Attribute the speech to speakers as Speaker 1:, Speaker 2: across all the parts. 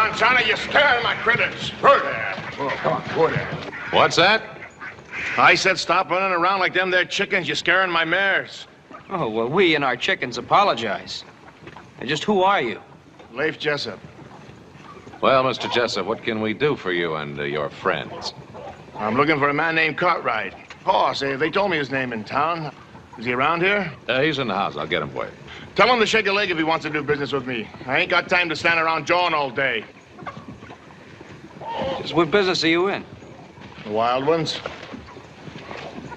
Speaker 1: Bonanza, you're scaring my critters. Go there. Oh, come on, go there.
Speaker 2: What's that?
Speaker 1: I said stop running around like them there chickens. You're scaring my mares.
Speaker 3: Oh, well, we and our chickens apologize. And just who are you?
Speaker 1: Leif Jessup.
Speaker 2: Well, Mr. Jessup, what can we do for you and your friends?
Speaker 1: I'm looking for a man named Cartwright. Boss, they told me his name in town. Is he around here?
Speaker 2: He's in the house. I'll get him for you.
Speaker 1: Tell him to shake a leg if he wants to do business with me. I ain't got time to stand around jawing all day.
Speaker 3: Just what business are you in?
Speaker 1: The wild ones.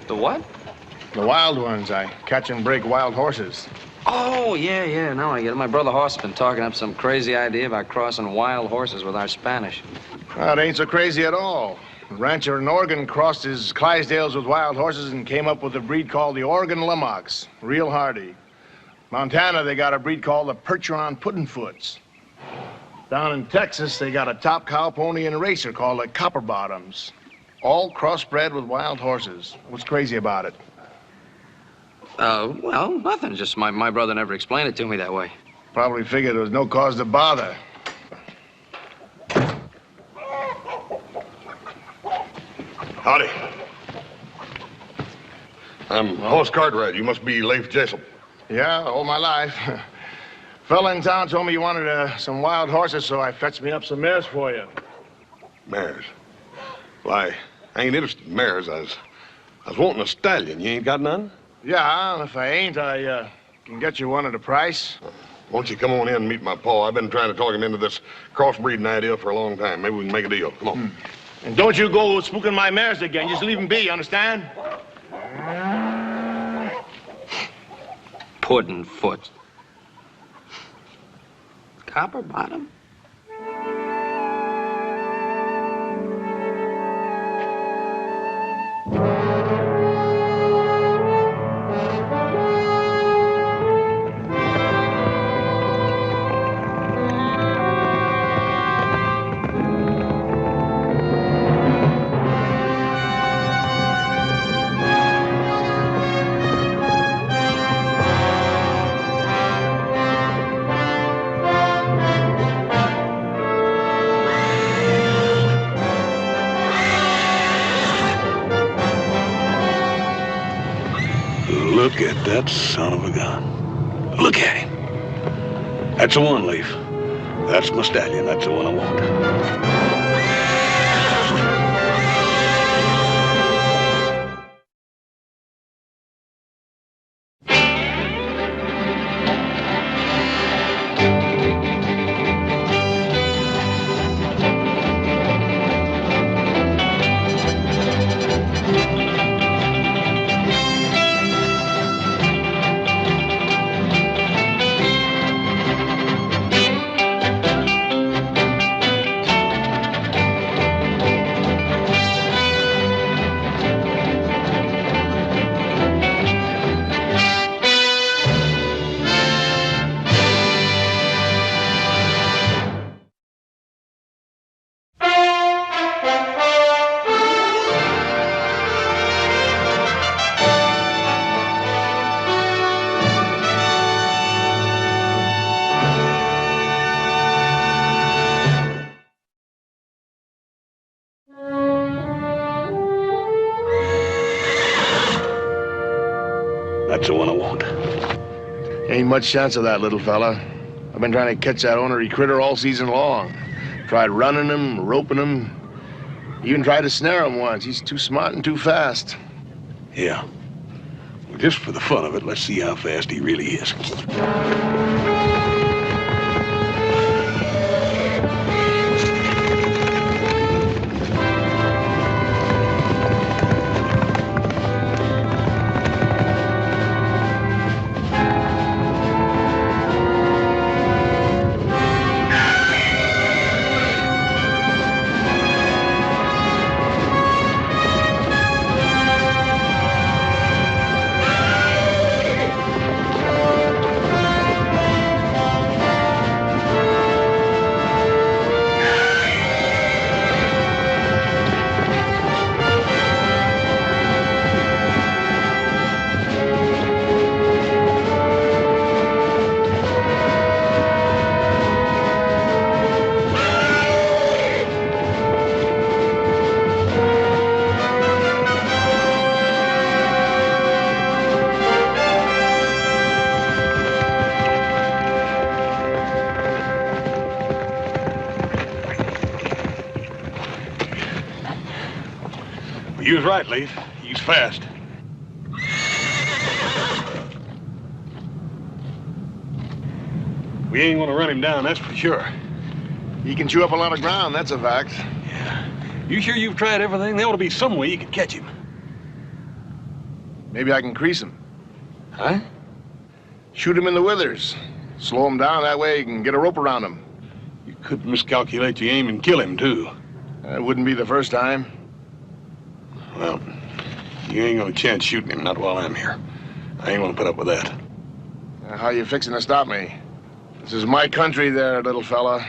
Speaker 3: The what?
Speaker 1: The wild ones. I catch and break wild horses.
Speaker 3: Oh, yeah, now I get it. My brother Hoss has been talking up some crazy idea about crossing wild horses with our Spanish.
Speaker 1: Well, it ain't so crazy at all. A rancher in Oregon crossed his Clydesdales with wild horses and came up with a breed called the Oregon Limocks. Real hardy. Montana, they got a breed called the Percheron Puddin'foots. Down in Texas, they got a top cow pony and a racer called the Copper Bottoms. All crossbred with wild horses. What's crazy about it?
Speaker 3: Well, nothing. Just my brother never explained it to me that way.
Speaker 1: Probably figured there was no cause to bother.
Speaker 4: Howdy. I'm Hoss Cartwright. You must be Leif Jessup.
Speaker 1: Yeah, all my life. Fella in town told me you wanted some wild horses, so I fetched me up some mares for you.
Speaker 4: Mares? Well, I ain't interested in mares. I was wanting a stallion. You ain't got none?
Speaker 1: Yeah, if I ain't, I can get you one at a price.
Speaker 4: Won't you come on in and meet my pa? I've been trying to talk him into this crossbreeding idea for a long time. Maybe we can make a deal. Come on.
Speaker 1: And don't you go spooking my mares again. Just leave them be, you understand?
Speaker 3: Puddin'foot. Copper Bottom?
Speaker 5: Look at that son of a gun. Look at him. That's the one, Leif. That's my stallion. That's the one I want. That's the one I want.
Speaker 1: Ain't much chance of that, little fella. I've been trying to catch that ornery critter all season long. Tried running him, roping him. Even tried to snare him once. He's too smart and too fast.
Speaker 5: Yeah. Well, just for the fun of it, let's see how fast he really is. right, Leaf. He's fast. We ain't gonna run him down, that's for sure.
Speaker 1: He can chew up a lot of ground, that's a fact.
Speaker 5: Yeah. You sure you've tried everything? There ought to be some way you could catch him.
Speaker 1: Maybe I can crease him.
Speaker 3: Huh?
Speaker 1: Shoot him in the withers. Slow him down, that way you can get a rope around him.
Speaker 5: You could miscalculate your aim and kill him, too.
Speaker 1: That wouldn't be the first time.
Speaker 5: Well, you ain't gonna chance shooting him, not while I'm here. I ain't gonna put up with that.
Speaker 1: How you fixing to stop me? This is my country there, little fella.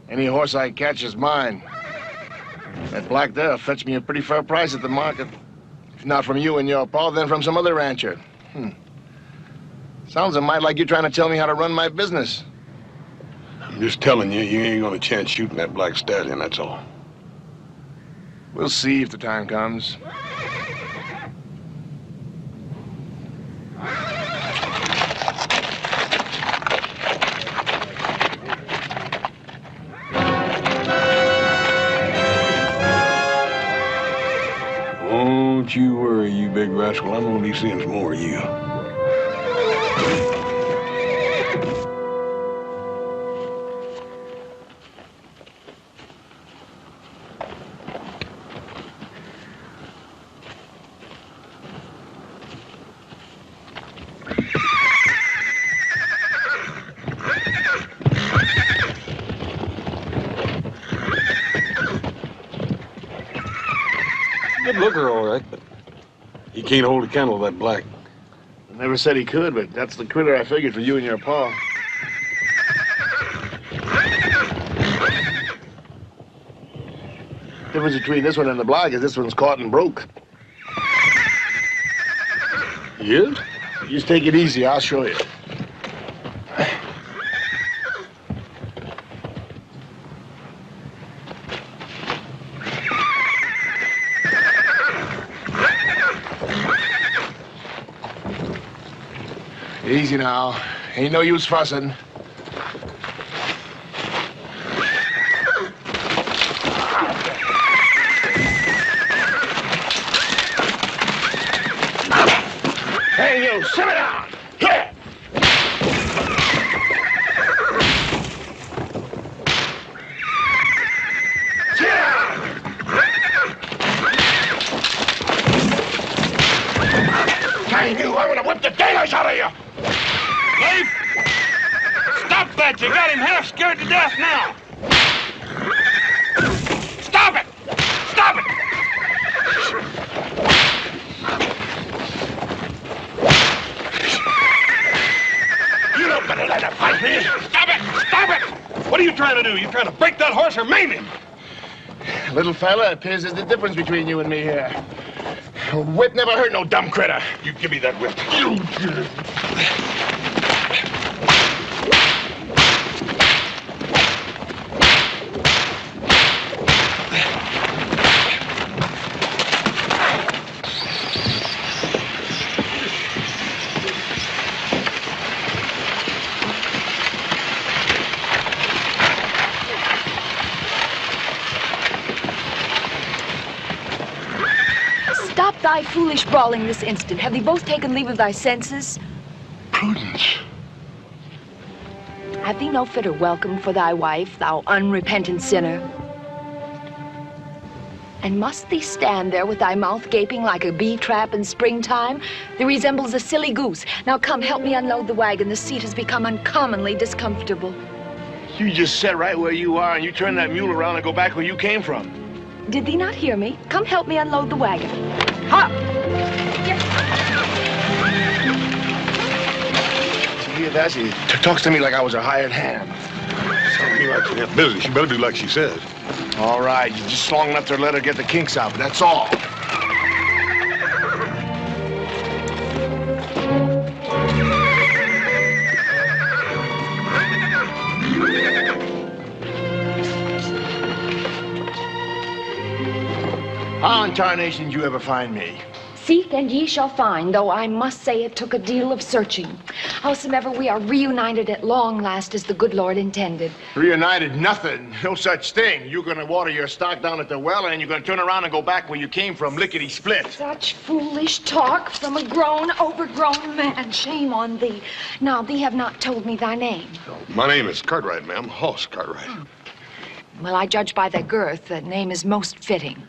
Speaker 1: Any horse I catch is mine. That black there fetched me a pretty fair price at the market. If not from you and your pa, then from some other rancher. Sounds a mite like you're trying to tell me how to run my business.
Speaker 5: I'm just telling you, you ain't gonna chance shooting that black stallion, that's all.
Speaker 1: We'll see if the time comes.
Speaker 5: Don't you worry, you big rascal. I'm gonna be seeing some more of you. Good looker, all right, but he can't hold a candle to that black.
Speaker 1: I never said he could, but that's the critter I figured for you and your pa. The difference between this one and the black is this one's caught and broke.
Speaker 5: He is?
Speaker 1: You just take it easy, I'll show you. Easy now. Ain't no use fussing. Hey, you, simmer down! Here! Sit down! Dang you, I'm gonna whip the daylights out of you!
Speaker 5: Leif! Stop that! You got him half scared to death now! Stop it! Stop it!
Speaker 1: You don't better let him fight me!
Speaker 5: Stop it! Stop it! What are you trying to do? You trying to break that horse or maim him?
Speaker 1: Little fella, it appears there's the difference between you and me here. A whip never hurt no dumb critter.
Speaker 5: You give me that whip.
Speaker 6: Stop thy foolish brawling this instant. Have thee both taken leave of thy senses?
Speaker 5: Prudence.
Speaker 6: Have thee no fitter welcome for thy wife, thou unrepentant sinner? And must thee stand there with thy mouth gaping like a bee trap in springtime? Thee resembles a silly goose. Now come, help me unload the wagon. The seat has become uncommonly discomfortable.
Speaker 1: You just sit right where you are and you turn that mule around and go back where you came from.
Speaker 6: Did thee not hear me? Come help me unload the wagon. Ha!
Speaker 1: See, that she talks to me like I was her hired hand.
Speaker 5: Sounds to me like she got busy. She better do like she says.
Speaker 1: All right, you just long enough to let her get the kinks out, but that's all. How in tarnation did you ever find me?
Speaker 6: Seek and ye shall find, though I must say it took a deal of searching. Howsoever, we are reunited at long last as the good Lord intended.
Speaker 1: Reunited nothing. No such thing. You're gonna water your stock down at the well, and then you're gonna turn around and go back where you came from, lickety-split.
Speaker 6: Such foolish talk from a grown, overgrown man. Shame on thee. Now, thee have not told me thy name.
Speaker 4: My name is Cartwright, ma'am. Hoss Cartwright.
Speaker 6: Well, I judge by thy girth, that name is most fitting.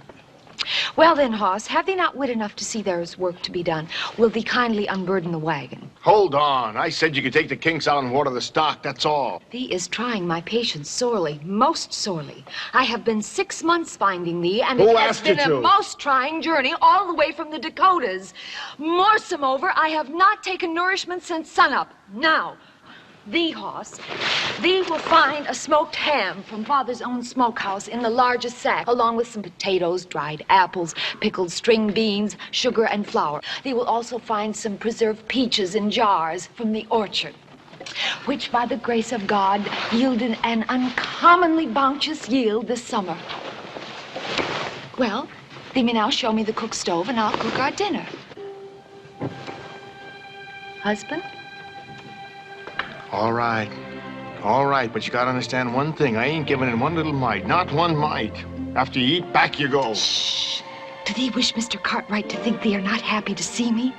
Speaker 6: Well then, Hoss, have thee not wit enough to see there is work to be done? Will thee kindly unburden the wagon?
Speaker 1: Hold on. I said you could take the kinks out and water the stock, that's all.
Speaker 6: Thee is trying my patience sorely, most sorely. I have been 6 months finding thee, and
Speaker 1: Who
Speaker 6: it has
Speaker 1: asked you
Speaker 6: been a
Speaker 1: to?
Speaker 6: most trying journey all the way from the Dakotas. Moresomever, I have not taken nourishment since sunup. Now, thee, Hoss, thee will find a smoked ham from Father's own smokehouse in the largest sack, along with some potatoes, dried apples, pickled string beans, sugar, and flour. Thee will also find some preserved peaches in jars from the orchard, which, by the grace of God, yielded an uncommonly bounteous yield this summer. Well, thee may now show me the cook stove, and I'll cook our dinner. Husband?
Speaker 1: All right, but you gotta understand one thing. I ain't giving in one little mite, not one mite. After you eat, back you go.
Speaker 6: Shh. Do thee wish Mr. Cartwright to think thee are not happy to see me?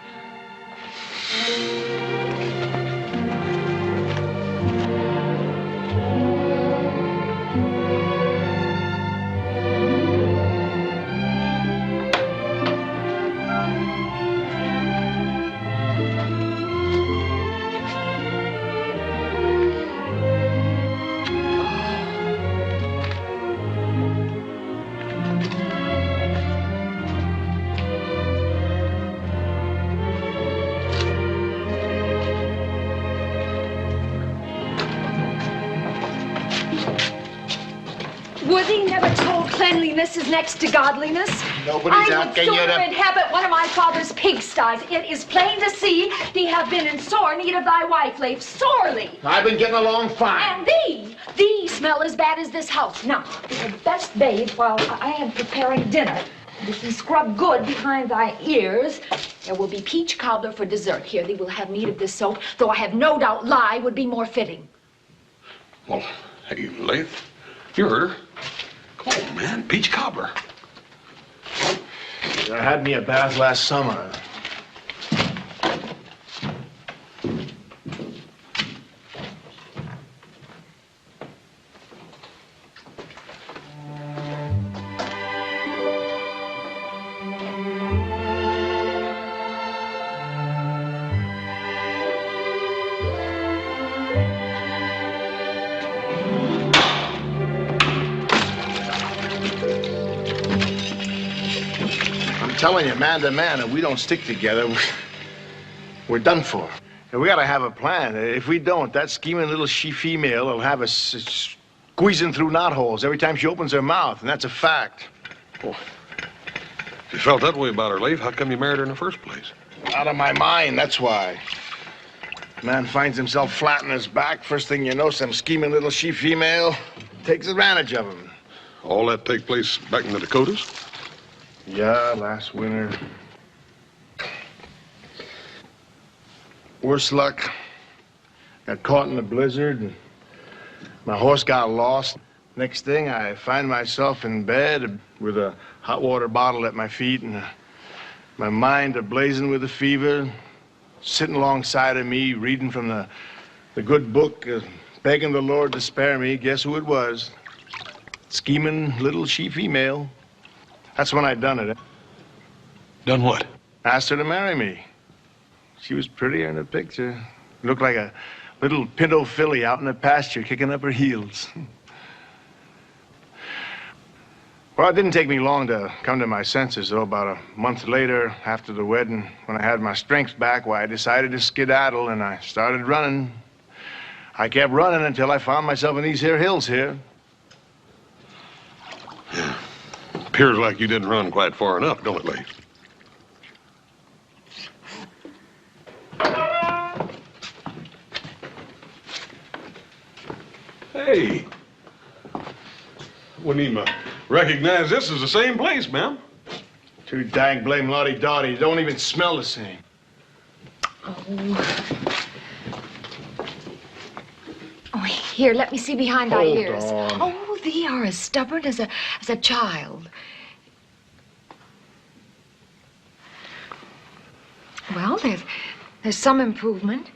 Speaker 6: Were thee never told cleanliness is next to godliness?
Speaker 1: Nobody's
Speaker 6: I would
Speaker 1: asking you
Speaker 6: sooner
Speaker 1: to...
Speaker 6: inhabit one of my father's pigsties. It is plain to see thee have been in sore need of thy wife, Leif, sorely.
Speaker 1: I've been getting along fine.
Speaker 6: And thee smell as bad as this house. Now, you had best bathe while I am preparing dinner. If you scrub good behind thy ears, there will be peach cobbler for dessert. Here, thee will have need of this soap, though I have no doubt lye would be more fitting.
Speaker 5: Well, hey, Leif, you heard her. Come on, man, peach cobbler.
Speaker 1: I had me a bath last summer. I'm telling you, man to man, if we don't stick together, we're done for. And we gotta have a plan. If we don't, that scheming little she-female will have us squeezing through knotholes every time she opens her mouth, and that's a fact.
Speaker 4: Oh. If you felt that way about her, Leif, how come you married her in the first place?
Speaker 1: Out of my mind, that's why. Man finds himself flat on his back. First thing you know, some scheming little she-female takes advantage of him.
Speaker 4: All that take place back in the Dakotas?
Speaker 1: Yeah, last winter. Worse luck. Got caught in a blizzard, and my horse got lost. Next thing, I find myself in bed with a hot water bottle at my feet and my mind ablazing with a fever, sitting alongside of me, reading from the good book, begging the Lord to spare me. Guess who it was? Scheming little she-female. That's when I done it.
Speaker 5: Done what?
Speaker 1: Asked her to marry me. She was prettier in the picture. Looked like a little pinto filly out in the pasture kicking up her heels. Well, it didn't take me long to come to my senses, though. About a month later, after the wedding, when I had my strength back, why, I decided to skedaddle, and I started running. I kept running until I found myself in these here hills here.
Speaker 4: Yeah. Appears like you didn't run quite far enough, don't it, Leif? Hey. Wouldn't even recognize this as the same place, ma'am.
Speaker 1: Too dang blame lottie-dotty. Don't even smell the same.
Speaker 6: Oh, here, let me see behind our
Speaker 1: Hold
Speaker 6: ears.
Speaker 1: on.
Speaker 6: Oh, they are as stubborn as a child. Well, there's some improvement.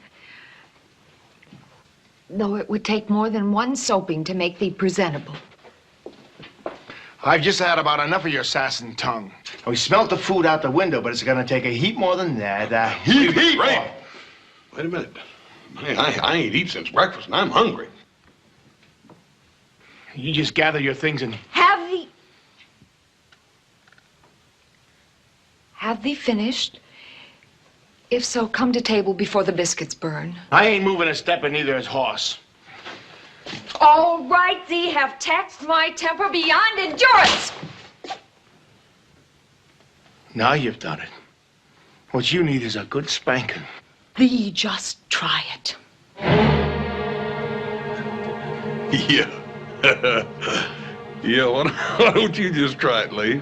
Speaker 6: Though it would take more than one soaping to make thee presentable.
Speaker 1: I've just had about enough of your sass and tongue. We smelt the food out the window, but it's gonna take a heap more than that. A heap
Speaker 4: Ray,
Speaker 1: more.
Speaker 4: wait a minute. Hey, I ain't eaten since breakfast, and I'm hungry.
Speaker 1: You just gather your things and...
Speaker 6: Have thee finished? If so, come to table before the biscuits burn.
Speaker 1: I ain't moving a step in either's horse.
Speaker 6: All right, thee have taxed my temper beyond endurance.
Speaker 1: Now you've done it. What you need is a good spanking.
Speaker 6: Thee just try it.
Speaker 4: Yeah. Yeah, why don't you just try it, Lee?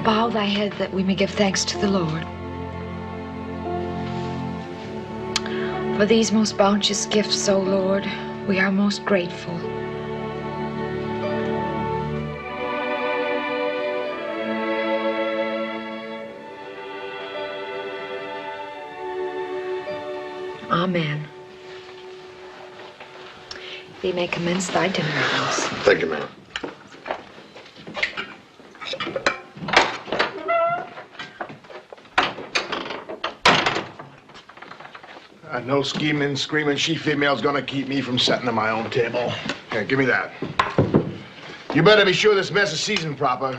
Speaker 6: Bow thy head that we may give thanks to the Lord. For these most bounteous gifts, O Lord, we are most grateful. Amen. Thee may commence thy dinner with us.
Speaker 4: Thank you, ma'am.
Speaker 1: No scheming, screaming she-female's gonna keep me from setting at my own table. Here, give me that. You better be sure this mess is seasoned proper.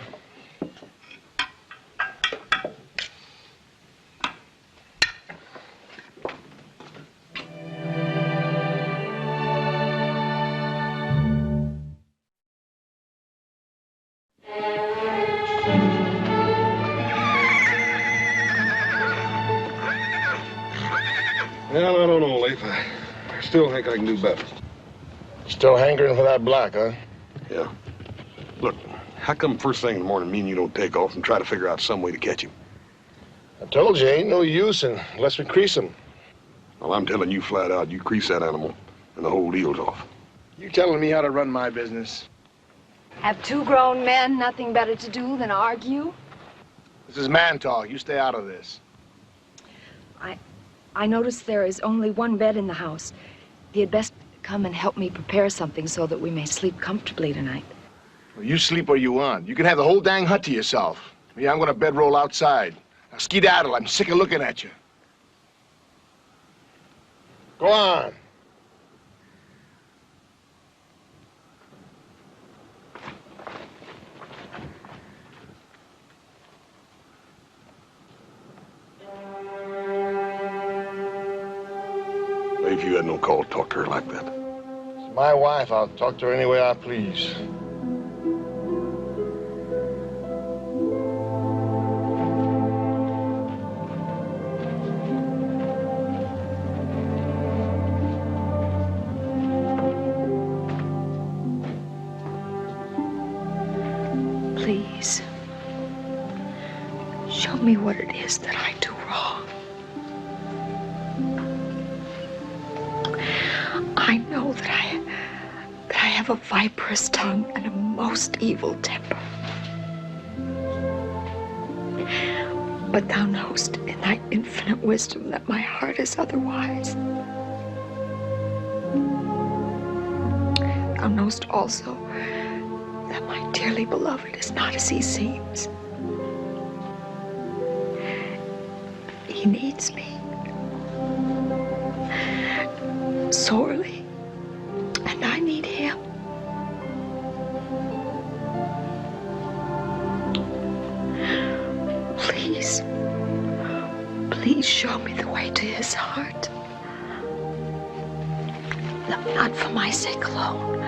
Speaker 4: Well, I don't know, Leif. I still think I can do better.
Speaker 1: Still hankering for that black, huh?
Speaker 4: Yeah. Look, how come first thing in the morning me and you don't take off and try to figure out some way to catch him?
Speaker 1: I told you, ain't no use unless we crease him.
Speaker 4: Well, I'm telling you flat out, you crease that animal and the whole deal's off.
Speaker 1: You telling me how to run my business?
Speaker 6: Have two grown men nothing better to do than argue?
Speaker 1: This is man talk. You stay out of this.
Speaker 6: I notice there is only one bed in the house. Thee had best come and help me prepare something so that we may sleep comfortably tonight.
Speaker 1: Well, you sleep where you want. You can have the whole dang hut to yourself. Me, I'm gonna bedroll outside. Now skedaddle. I'm sick of looking at you. Go on.
Speaker 4: If you had no call to talk to her like that.
Speaker 1: It's my wife. I'll talk to her any way I please.
Speaker 6: Please, show me what it is that I do wrong. I know that I have a viperous tongue and a most evil temper. But thou knowest in thy infinite wisdom that my heart is otherwise. Thou knowest also that my dearly beloved is not as he seems. He needs me sorely, and I need him. Please show me the way to his heart. Not for my sake alone,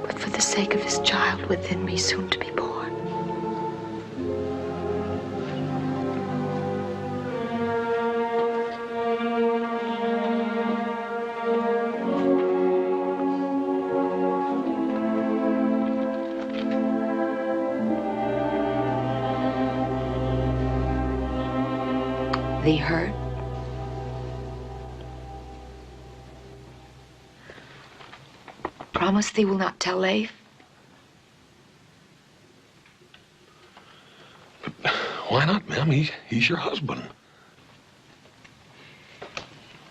Speaker 6: but for the sake of his child within me, soon to be born. Thee heard? Promise thee will not tell Leif?
Speaker 5: Why not, ma'am? He's your husband.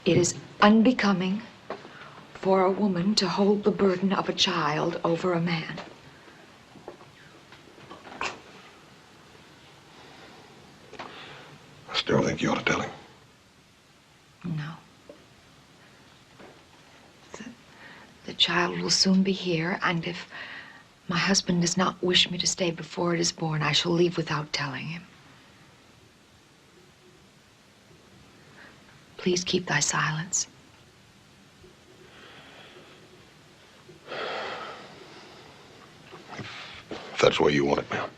Speaker 6: It is unbecoming for a woman to hold the burden of a child over a man.
Speaker 4: I still think you ought to tell him.
Speaker 6: No. The child will soon be here, and if my husband does not wish me to stay before it is born, I shall leave without telling him. Please keep thy silence.
Speaker 4: If that's the way you want it, ma'am.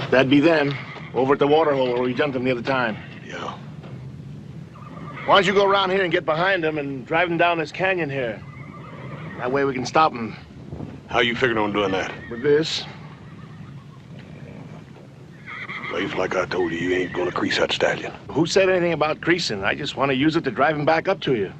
Speaker 1: That'd be them, over at the waterhole where we jumped them the other time.
Speaker 4: Yeah.
Speaker 1: Why don't you go around here and get behind them and drive them down this canyon here? That way we can stop them
Speaker 4: How you figuring on doing that?
Speaker 1: with this.
Speaker 5: Leif, like I told you, you ain't gonna crease that stallion.
Speaker 1: Who said anything about creasing? I just want to use it to drive him back up to you.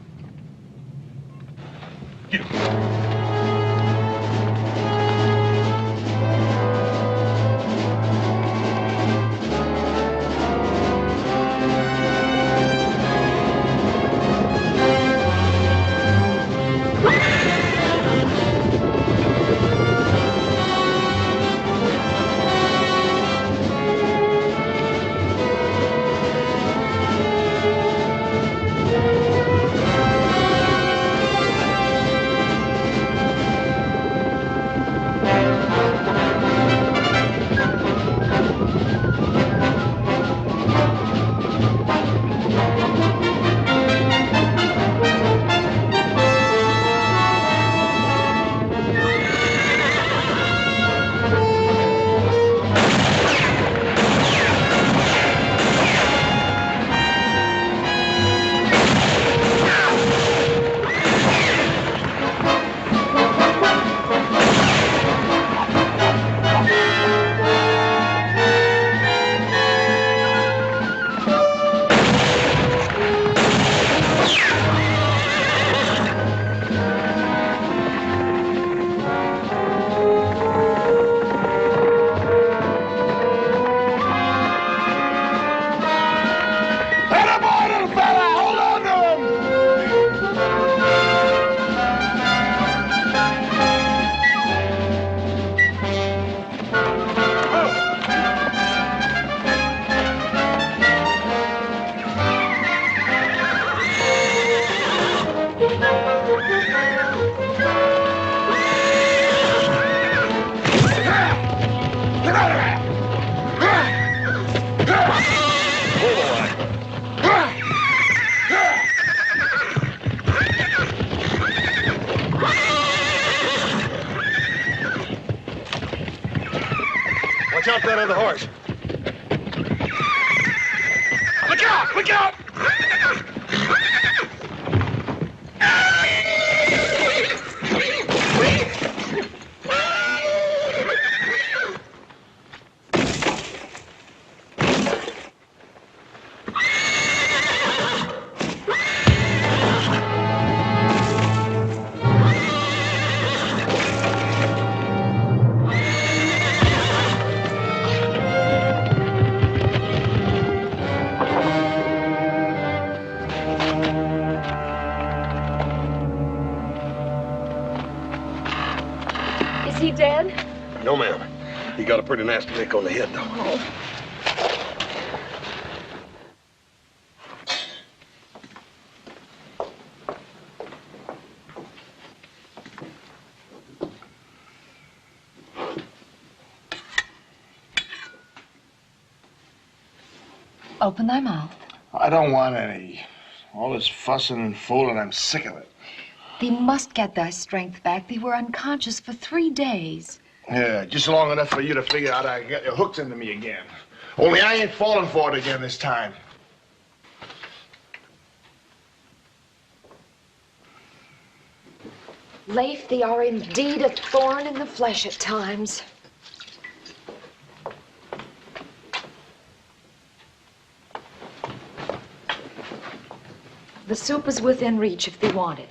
Speaker 4: Watch out for that other horse. Look out! Look out!
Speaker 6: dead?
Speaker 4: No, ma'am. He got a pretty nasty nick on the head, though.
Speaker 6: Oh. Open thy mouth.
Speaker 1: I don't want any. All this fussing and fooling, I'm sick of it.
Speaker 6: Thee must get thy strength back. Thee were unconscious for 3 days.
Speaker 1: Yeah, just long enough for you to figure out I got your hooks into me again. Only I ain't falling for it again this time.
Speaker 6: Leif, thee are indeed a thorn in the flesh at times. The soup is within reach if thee want it.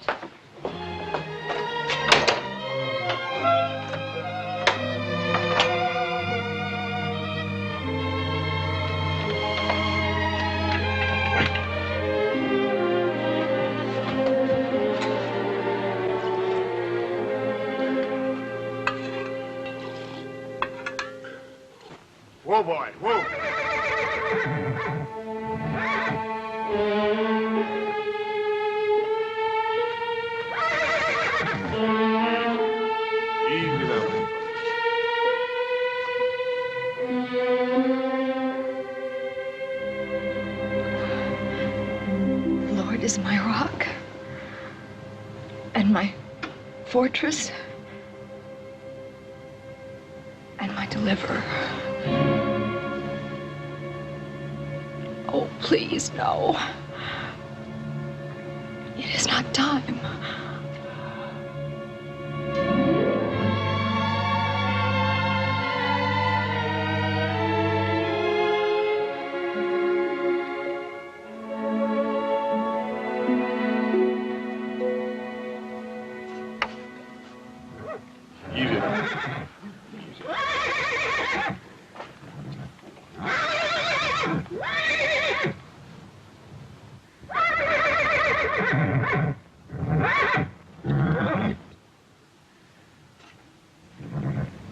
Speaker 1: Whoa, boy, whoa.
Speaker 4: Easy now.
Speaker 6: The Lord is my rock and my fortress and my deliverer. Oh, please, no. It is not time.
Speaker 4: Easy now.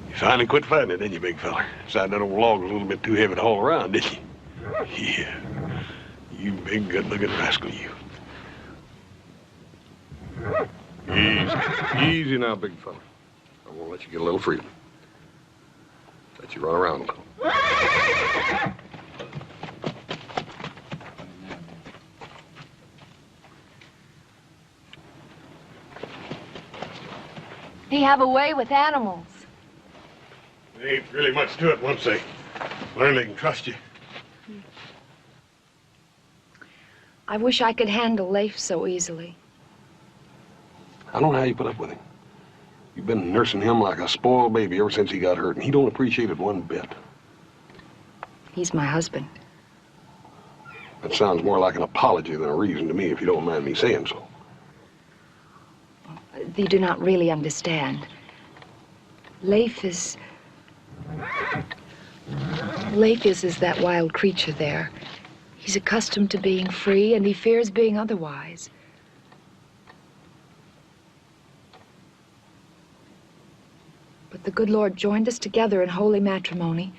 Speaker 4: You finally quit fighting it, didn't you, big fella? Decided that old log was a little bit too heavy to haul around, didn't you? Yeah. You big, good-looking rascal, you. Easy. Easy now, big fella. I won't let you get a little freedom. Let you run around a little.
Speaker 6: He have a way with animals.
Speaker 4: There ain't really much to it once they learn they can trust you.
Speaker 6: I wish I could handle Leif so easily.
Speaker 4: I don't know how you put up with him. You've been nursing him like a spoiled baby ever since he got hurt, and he don't appreciate it one bit.
Speaker 6: He's my husband.
Speaker 4: That sounds more like an apology than a reason to me, if you don't mind me saying so.
Speaker 6: Thee do not really understand. Leif is that wild creature there. He's accustomed to being free, and he fears being otherwise. But the good Lord joined us together in holy matrimony,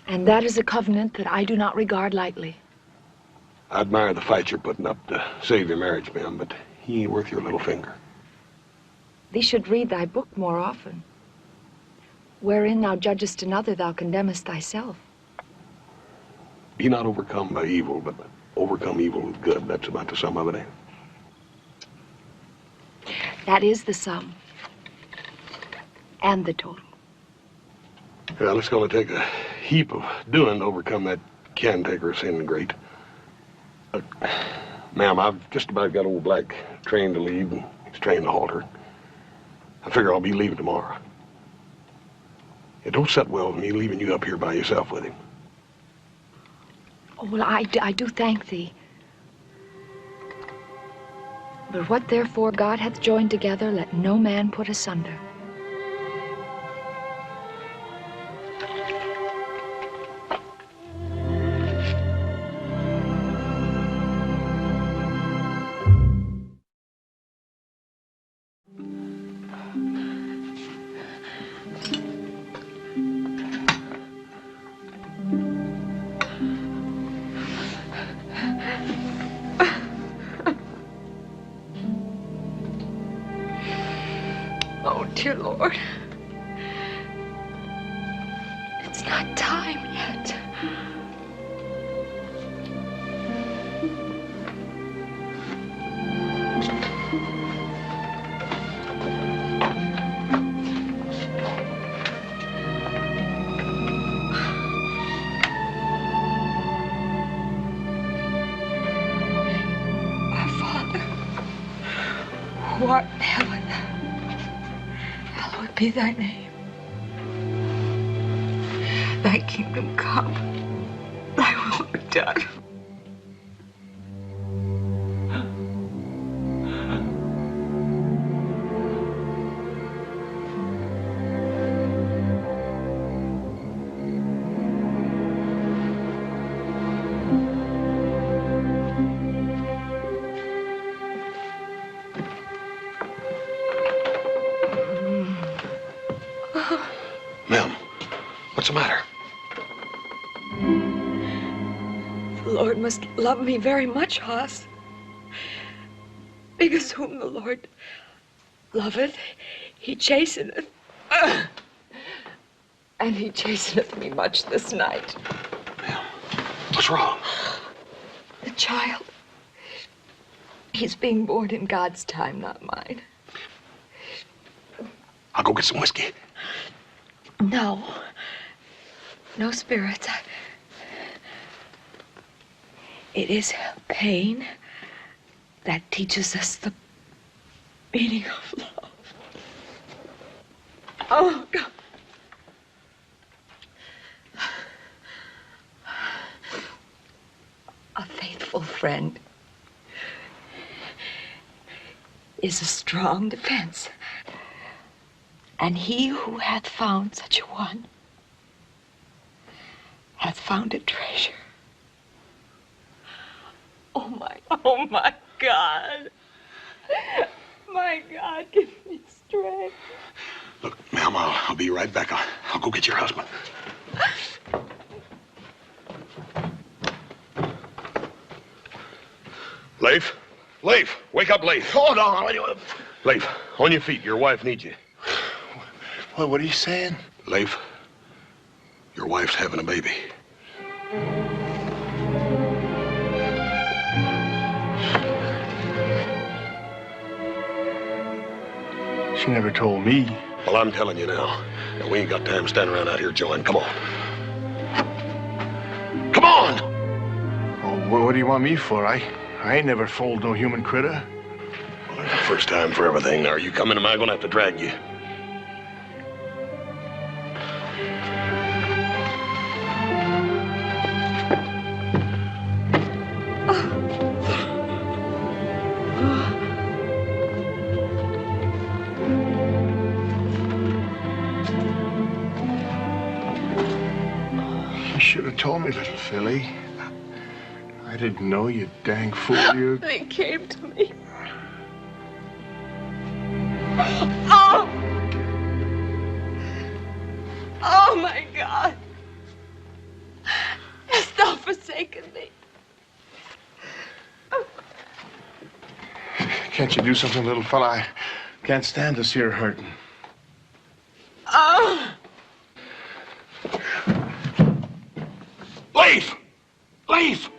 Speaker 6: and that is a covenant that I do not regard lightly.
Speaker 4: I admire the fight you're putting up to save your marriage, ma'am, but he ain't worth your little finger.
Speaker 6: Thee should read thy book more often. Wherein thou judgest another, thou condemnest thyself.
Speaker 4: Be not overcome by evil, but overcome evil with good. That's about the sum of it, eh?
Speaker 6: That is the sum. And the total.
Speaker 4: Well, it's going to take a heap of doing to overcome that cantankerous ingrate. Ma'am, I've just about got old Black trained to leave, and he's trained to halter. I figure I'll be leaving tomorrow. It don't set well with me leaving you up here by yourself with him.
Speaker 6: Oh, well, I do thank thee. But what therefore God hath joined together, let no man put asunder. Dear Lord, it's not time yet. Our Father, who art in heaven, hallowed be thy name. Thy kingdom come, thy will be done.
Speaker 4: Ma'am, what's the matter?
Speaker 6: The Lord must love me very much, Hoss. Because whom the Lord loveth, he chasteneth. And he chasteneth me much this night.
Speaker 4: Ma'am, what's wrong?
Speaker 6: The child. He's being born in God's time, not mine.
Speaker 4: I'll go get some whiskey.
Speaker 6: No. No spirits. It is pain that teaches us the meaning of love. Oh, God. A faithful friend is a strong defense. And he who hath found such a one hath found a treasure. Oh, my God. My God, give me strength.
Speaker 4: Look, ma'am, I'll be right back. I'll go get your husband. Leif? Leif, wake up, Leif.
Speaker 1: Hold on.
Speaker 4: Leif, on your feet. Your wife needs you.
Speaker 1: What are you saying?
Speaker 4: Leif, your wife's having a baby.
Speaker 1: She never told me.
Speaker 4: Well, I'm telling you now. And we ain't got time to stand around out here, Joan. Come on. Come on!
Speaker 1: Oh, what do you want me for? I ain't never fooled no human critter.
Speaker 4: Well, there's a first time for everything. Now, are you coming? Am I gonna have to drag you?
Speaker 1: You should have told me, little filly. I didn't know, you dang fool, you.
Speaker 6: They came to me. Oh! Oh, my God. Hast thou forsaken me?
Speaker 1: Can't you do something, little fella? I can't stand to see her hurting.
Speaker 6: Oh!
Speaker 4: Leif! Leif!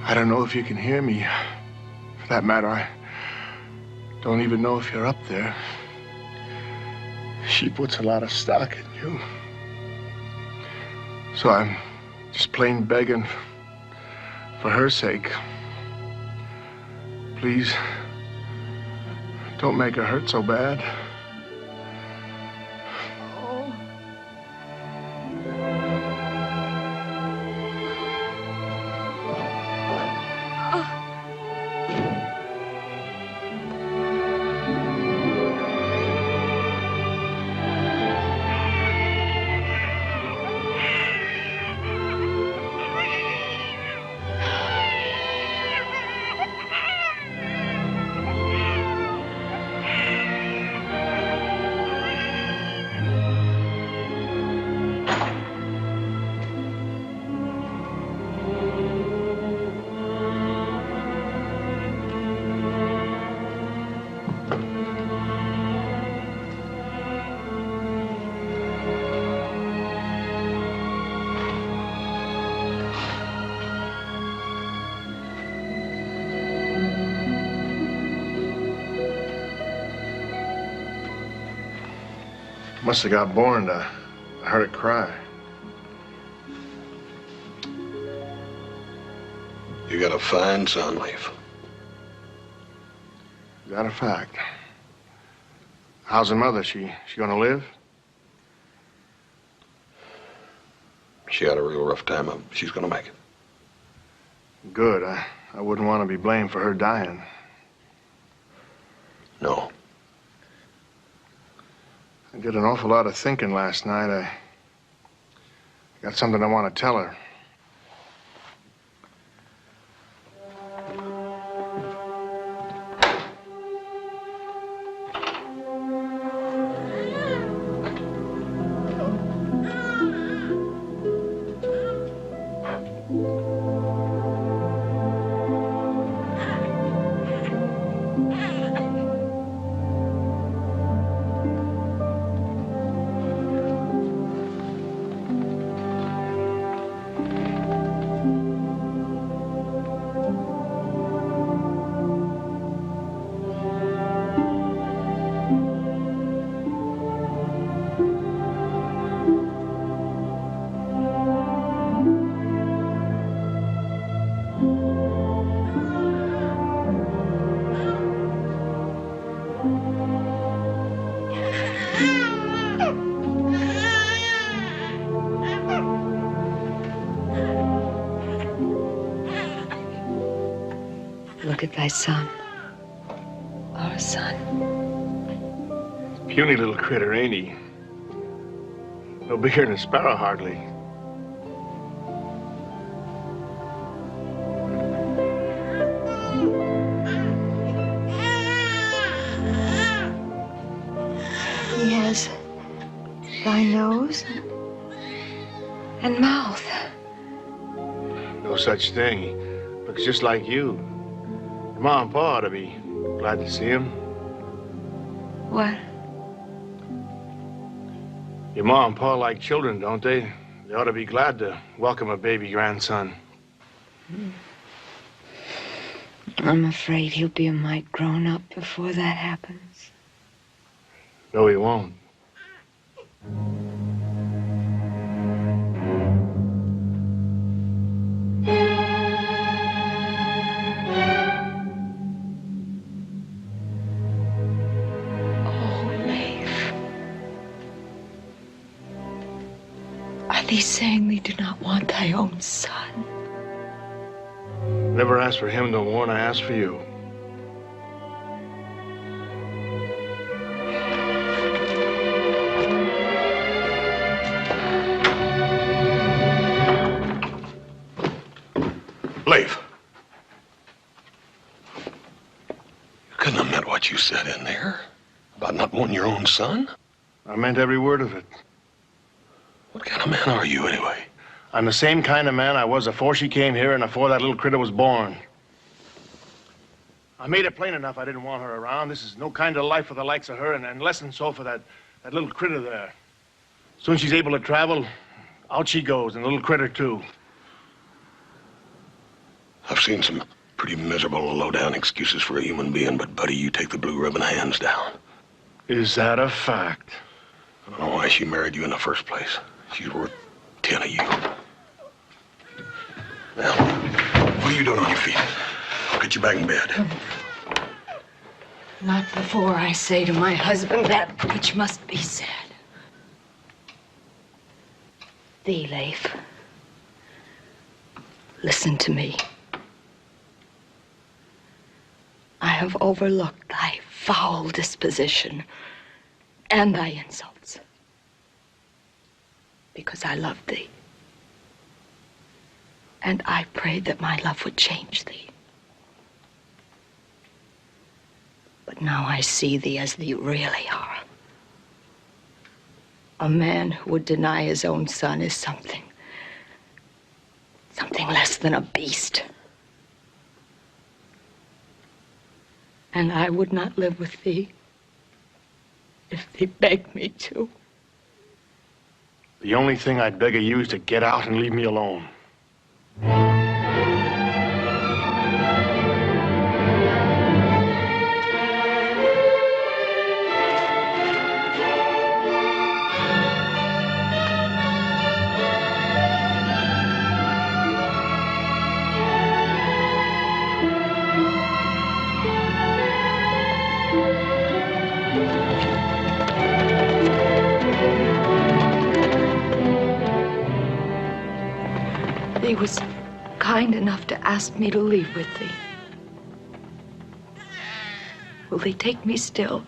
Speaker 1: I don't know if you can hear me. For that matter, I don't even know if you're up there. She puts a lot of stock in you. So I'm just plain begging for her sake. Please, don't make her hurt so bad. Must have got born. I heard it cry.
Speaker 4: You got a fine son, Leif.
Speaker 1: Is that a fact? How's her mother? She gonna live?
Speaker 4: She had a real rough time of it. She's gonna make it.
Speaker 1: Good. I wouldn't want to be blamed for her dying.
Speaker 4: No.
Speaker 1: I did an awful lot of thinking last night. I got something I want to tell her.
Speaker 6: Look at thy son. Our son.
Speaker 1: Puny little critter, ain't he? No bigger than a sparrow, hardly.
Speaker 6: He has thy nose and mouth.
Speaker 1: No such thing. He looks just like you. Your mom and pa ought to be glad to see him.
Speaker 6: What?
Speaker 1: Your mom and pa like children, don't they? They ought to be glad to welcome a baby grandson.
Speaker 6: I'm afraid he'll be a mite grown up before that happens.
Speaker 1: No, he won't.
Speaker 6: Are these saying they do not want thy own son?
Speaker 1: Never asked for him no more than I asked for you.
Speaker 4: Leif. You couldn't have meant what you said in there about not wanting your own son.
Speaker 1: I meant every word of it.
Speaker 4: What kind of man are you, anyway?
Speaker 1: I'm the same kind of man I was before she came here and before that little critter was born. I made it plain enough I didn't want her around. This is no kind of life for the likes of her, and less than so for that little critter there. Soon as she's able to travel, out she goes, and the little critter, too.
Speaker 4: I've seen some pretty miserable, low-down excuses for a human being, but, buddy, you take the blue ribbon hands down.
Speaker 1: Is that a fact?
Speaker 4: I don't know why she married you in the first place. She's worth 10 of you. Now, what are you doing on your feet? I'll get you back in bed.
Speaker 6: Not before I say to my husband that which must be said. Thee, Leif, listen to me. I have overlooked thy foul disposition and thy insults because I loved thee. And I prayed that my love would change thee. But now I see thee as thee really are. A man who would deny his own son is something less than a beast. And I would not live with thee if thee begged me to.
Speaker 1: The only thing I'd beg of you is to get out and leave me alone.
Speaker 6: Thee was kind enough to ask me to leave with thee. Will thee take me still,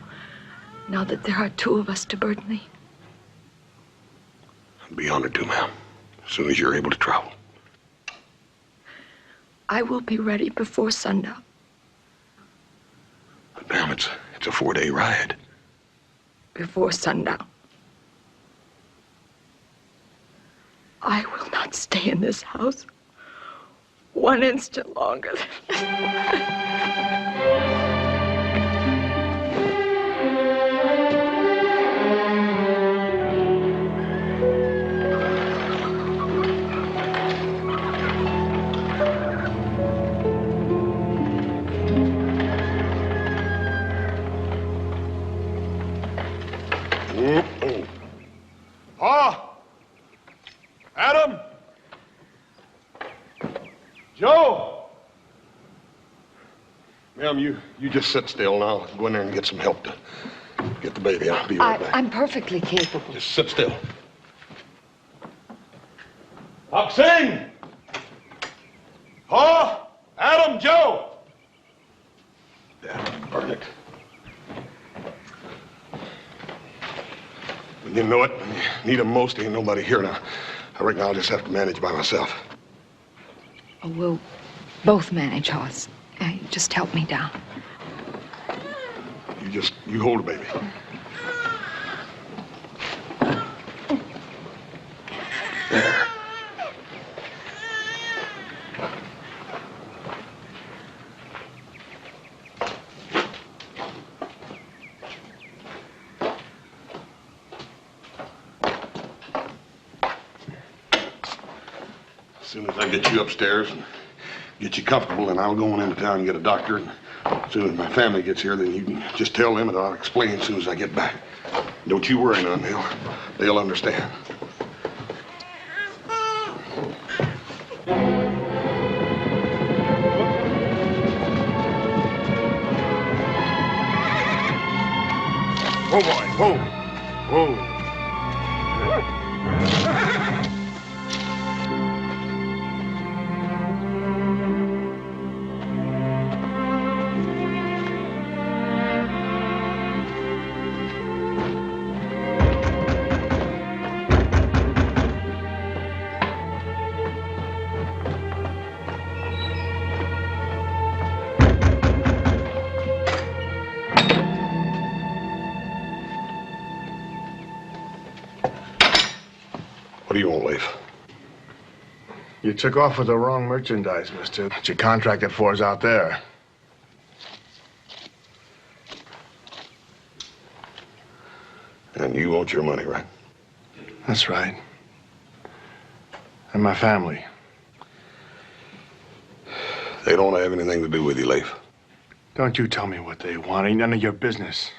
Speaker 6: now that there are two of us to burden thee?
Speaker 4: I'd be honored to, ma'am, as soon as you're able to travel.
Speaker 6: I will be ready before sundown.
Speaker 4: But, ma'am, it's a 4-day ride.
Speaker 6: Before sundown. I will not stay in this house one instant longer.
Speaker 1: Pa! Adam! Joe!
Speaker 4: Ma'am, you just sit still now. Go in there and get some help to get the baby. I'll be right back.
Speaker 6: I'm perfectly capable.
Speaker 4: Just sit still.
Speaker 1: Oxing! Pa! Adam! Joe!
Speaker 4: Damn, burn it. When you know it, when you need 'em most, ain't nobody here now. I reckon I'll just have to manage by myself.
Speaker 6: Oh, we'll both manage, Hoss. Just help me down.
Speaker 4: You hold the baby. There. As soon as I get you upstairs and get you comfortable, then I'll go on into town and get a doctor. And as soon as my family gets here, then you can just tell them and I'll explain as soon as I get back. Don't you worry none, they'll understand.
Speaker 1: Whoa, boy, whoa. Whoa.
Speaker 4: What do you want, Leif?
Speaker 1: You took off with the wrong merchandise, mister. What you contracted for is out there.
Speaker 4: And you want your money, right?
Speaker 1: That's right. And my family.
Speaker 4: They don't have anything to do with you, Leif.
Speaker 1: Don't you tell me what they want. Ain't none of your business.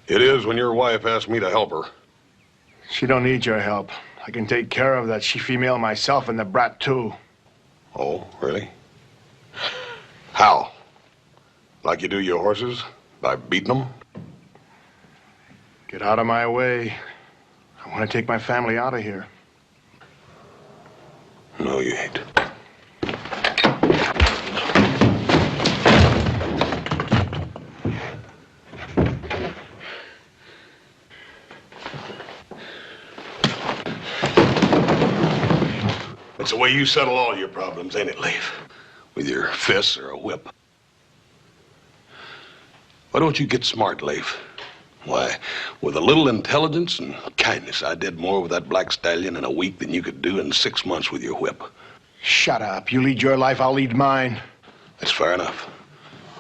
Speaker 4: It is when your wife asked me to help her.
Speaker 1: She don't need your help. I can take care of that she-female myself and the brat, too.
Speaker 4: Oh, really? How? Like you do your horses? By beating them?
Speaker 1: Get out of my way. I want to take my family out of here.
Speaker 4: No, you ain't. It's the way you settle all your problems, ain't it, Leif? With your fists or a whip. Why don't you get smart, Leif? Why, with a little intelligence and kindness, I did more with that black stallion in a week than you could do in 6 months with your whip.
Speaker 1: Shut up. You lead your life, I'll lead mine.
Speaker 4: That's fair enough.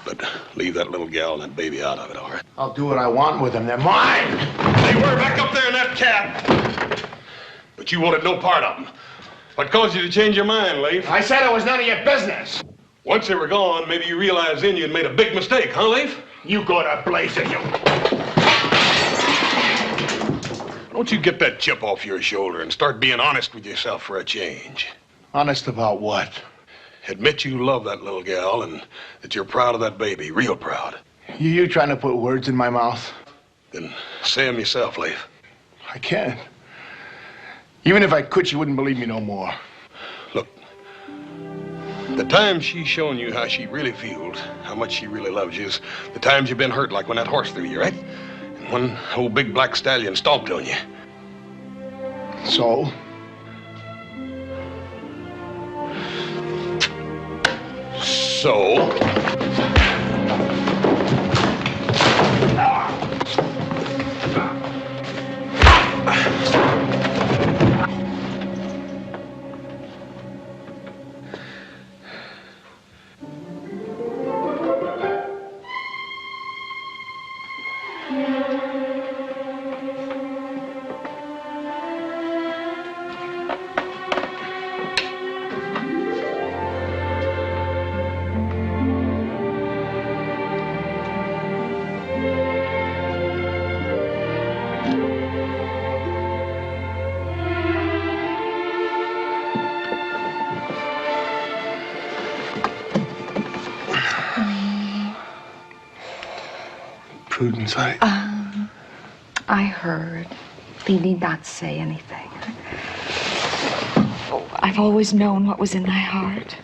Speaker 5: But leave that little gal and that baby out of it, all right?
Speaker 1: I'll do what I want with them. They're mine.
Speaker 5: They were back up there in that cab. But you wanted no part of them. What caused you to change your mind, Leif?
Speaker 1: I said it was none of your business.
Speaker 5: Once they were gone, maybe you realized then you'd made a big mistake, huh, Leif?
Speaker 1: You go to blazing, you.
Speaker 5: Don't you get that chip off your shoulder and start being honest with yourself for a change.
Speaker 1: Honest about what?
Speaker 5: Admit you love that little gal and that you're proud of that baby, real proud.
Speaker 1: You trying to put words in my mouth?
Speaker 5: Then say them yourself, Leif.
Speaker 1: I can't. Even if I could, she wouldn't believe me no more.
Speaker 5: Look, the times she's shown you how she really feels, how much she really loves you, is the times you've been hurt, like when that horse threw you, right? And when old big black stallion stomped on you.
Speaker 1: So?
Speaker 5: So?
Speaker 1: Prudence,
Speaker 6: I heard. Thee need not say anything. Oh, I've always known what was in thy heart.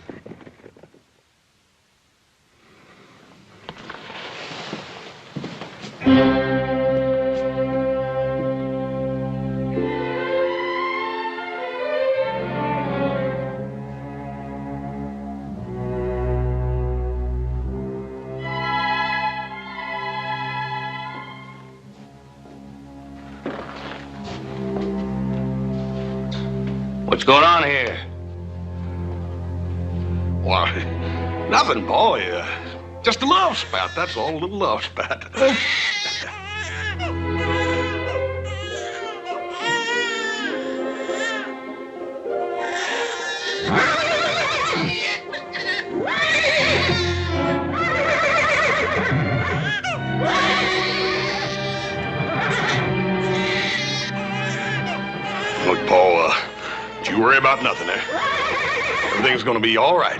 Speaker 3: What's going on here?
Speaker 5: Why, nothing, boy. Just a love spat, that's all, a little love spat. Look, Paul, don't you worry about nothing there. Everything's gonna be all right.